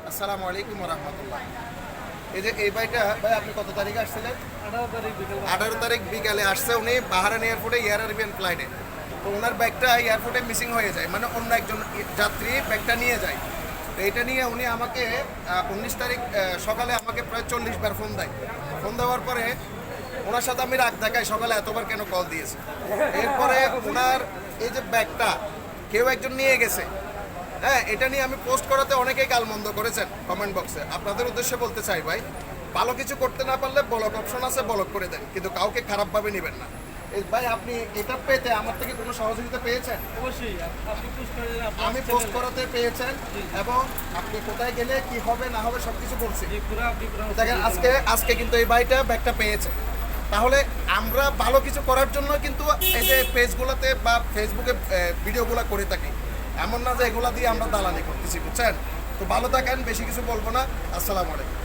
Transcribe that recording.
আসসালামু আলাইকুম রহমতুল্লাহ। এই যে এই বাইকটা ভাই আপনি কত তারিখে আসছিলেন? 18 তারিখ বিকালে আসছে উনি বাহারান এয়ারপোর্টে এয়ার আরবিয়ান ফ্লাইটে। তো ওনার ব্যাগটা এয়ারপোর্টে মিসিং হয়ে যায়, মানে অন্য একজন যাত্রী ব্যাগটা নিয়ে যায়। তো এটা নিয়ে উনি আমাকে 19 তারিখ সকালে আমাকে প্রায় 40 বার ফোন দেয়। ফোন দেওয়ার পরে ওনার সাথে আমি রাগ দেখাই সকালে এতবার কেন কল দিয়েছে। এরপরে ওনার এই যে ব্যাগটা কেউ একজন নিয়ে গেছে, হ্যাঁ, এটা নিয়ে আমি পোস্ট করাতে অনেকেই গালমন্দ করেছেন কমেন্ট বক্সে। আপনাদের উদ্দেশ্যে বলতে চাই ভাই, ভালো কিছু করতে না পারলে ব্লক অপশন আছে, ব্লক করে দেন, কিন্তু কাউকে খারাপভাবে নেবেন না। এই ভাই আপনি এটা পেতে আমার থেকে কোনো সহযোগিতা পেয়েছেন? অবশ্যই আপনি পোস্ট করে দিন, আমি পোস্ট করাতে পেয়েছেন এবং আপনি কোথায় গেলে কি হবে না হবে সব কিছু বলছি। দেখেন আজকে কিন্তু এই ভাইটা ব্যাগটা পেয়েছে। তাহলে আমরা ভালো কিছু করার জন্য কিন্তু এই যে পেজগুলোতে বা ফেসবুকে ভিডিওগুলো করে থাকি, এমন না যে এগুলা দিয়ে আমরা দালালি করতেছি, বুঝছেন? তো ভালো থাকেন, বেশি কিছু বলবো না। আসসালামু আলাইকুম।